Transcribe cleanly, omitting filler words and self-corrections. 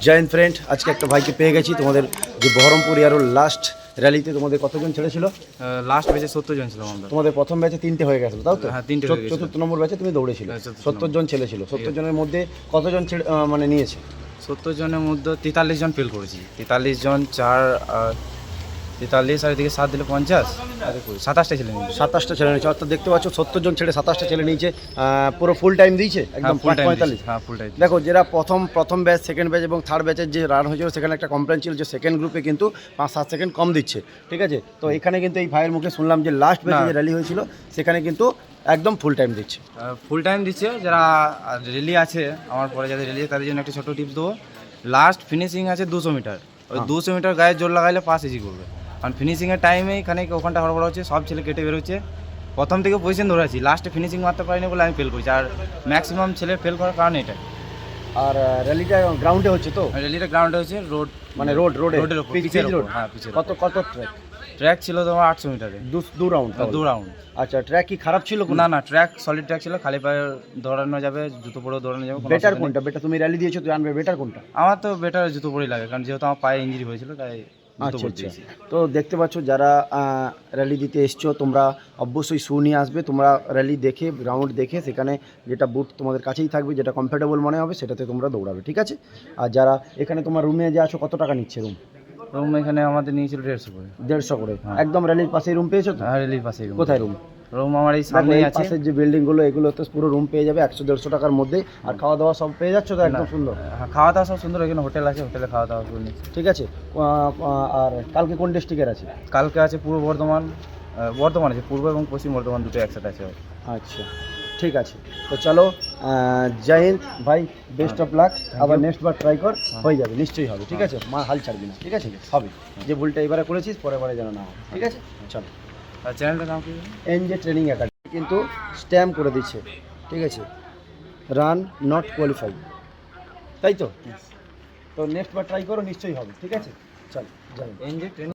Joint friend, আজকে একটা ভাইকে পেয়ে গেছি তোমাদের যে বহরমপুর ইয়ারোর লাস্ট র্যালিতে তোমাদের কতজন ছেলে ছিল? লাস্ট ব্যাচে 70 জন ছিল আমাদের। তোমাদের প্রথম ব্যাচে 3টে হয়ে গেছিল, তাও তো? হ্যাঁ, 3টে হয়ে গেছিল। চতুর্থ নম্বর ব্যাচে তুমি দৌড়েছিলে, হ্যাঁ, চতুর্থ 70 জন ছেলে ছিল। 70 জনের মধ্যে কতজন ছেলে মানে নিয়েছে? 70 জনের মধ্যে 43 জন ফেল করেছি। 43 জন 43 আর এদিকে 7 দিলে 50 আর 27টা ছেলে নিয়েছে। 27টা ছেলে নিয়েছে, অর্থাৎ দেখতে পাচ্ছ 70 জন ছেলে 27টা ছেলে নিয়েছে। পুরো ফুল টাইম দিয়েছে একদম ফুল টাইম। 45। হ্যাঁ, ফুল টাইম। দেখো, যারা প্রথম ব্যাচ, সেকেন্ড ব্যাচ এবং থার্ড ব্যাচের যে রান হয়েছিল, সেখানে একটা কমপ্লেন ছিল যে সেকেন্ড গ্রুপে কিন্তু 5-7 সেকেন্ড কম দিচ্ছে, ঠিক আছে? তো এখানে কিন্তু এই ভাইয়ের মুখে শুনলাম যে লাস্ট ব্যাচে যে র্যালি হয়েছিল সেখানে কিন্তু একদম ফুল টাইম দিচ্ছে। ফুল টাইম দিচ্ছে। যারা রেলি আছে আমার পরে, যাদের রেলি আছে তাদের জন্য একটা ছোটো টিপস দেবো। লাস্ট ফিনিশিং আছে 200 মিটার। ওই 200 মিটার গায়ে জোর লাগাইলে পাস ইজি করবে। কারণ ফিনিশিংয়ের টাইমে এখানে ওখানটা হড়বড় হচ্ছে, সব ছেলে কেটে বেরোচ্ছে। প্রথম থেকে পজিশন ধরেছি, লাস্টে ফিনিশিং মারতে পারিনি বলে আমি ফেল করেছি। আর ম্যাক্সিমাম ছেলে ফেল করার কারণ এটা। আর র্যালিটা গ্রাউন্ডে হচ্ছে তো? রেলিটা গ্রাউন্ডে হচ্ছে, রোড মানে রোডের উপর, পিচের রোড। উপর। হ্যাঁ, পিচের। কত ট্র্যাক? ট্র্যাক ছিল তোমার 800 মিটারে, দু রাউন্ড? 2 রাউন্ড। আচ্ছা, ট্র্যাক কি খারাপ ছিল? না, ট্র্যাক সলিড ট্র্যাক ছিল। খালি পায়ে দৌড়ানো যাবে, জুতো পরেও দৌড়ানো যাবে। বেটার কোনটা? বেটার, তুমি র্যালি দিয়েছো, তুই আনবে, বেটার কোনটা? আমার তো বেটার জুতো পরেই লাগে, কারণ যেহেতু আমার পায়ে ইঞ্জুরি হয়েছিল তাই জুতো আচ্ছা পরে আচ্ছা। দিয়েছি। তো দেখতে পাচ্ছ, যারা র্যালি দিতে এসছো, তোমরা অবশ্যই শু নিয়ে আসবে। তোমরা র্যালি দেখে, গ্রাউন্ড দেখে, সেখানে যেটা বুট তোমাদের কাছেই থাকবে, যেটা কমফোর্টেবল মনে হবে সেটাতে তোমরা দৌড়াবে, ঠিক আছে? আর যারা এখানে তোমার রুমে যে আছো, কত টাকা নিচ্ছে রুম? রুম এখানে আমাদের নিয়েছিল 150 করে। 150 করে? হ্যাঁ। একদম র্যালির পাশেই রুম পেয়েছো তো? হ্যাঁ, রেলির পাশেই রুম। কোথায় রুম? রুম আমার এই সামনেই আছে। পাশের যে বিল্ডিংগুলো, এগুলো তো পুরো রুম পেয়ে যাবে 100-150 টাকার মধ্যে। আর খাওয়া দাওয়া সব পেয়ে যাচ্ছ তো একদম সুন্দর? হ্যাঁ, খাওয়া দাওয়া সব সুন্দর। এখানে হোটেল আছে, হোটেলে খাওয়া দাওয়া করে নিচ্ছি। ঠিক আছে। আর কালকে কোন ডিস্ট্রিক্টের আছে? কালকে আছে পূর্ব বর্ধমান। বর্ধমান আছে, পূর্ব এবং পশ্চিম বর্ধমান দুটো একসাথে আছে। আচ্ছা, ঠিক আছে। তো চলো, জয় হিন্দ ভাই, বেস্ট অফ লাক। আবার নেক্সট বার ট্রাই কর, হয়ে যাবে, নিশ্চয়ই হবে, ঠিক আছে? মা হাল ছাড়বি না, ঠিক আছে? হবে। যে ভুলটা এবারে করেছিস, পরের বারে যেন না হয়, ঠিক আছে? চলো। আর চ্যানেলটার নাম কি? এনজে ট্রেনিং একাডেমি কিন্তু স্ট্যাম্প করে দিচ্ছে, ঠিক আছে? রান নট কোয়ালিফাই, তাই তো? তো নেক্সট বার ট্রাই করো, নিশ্চয়ই হবে, ঠিক আছে? চলো, জয় হিন্দ। NJ training.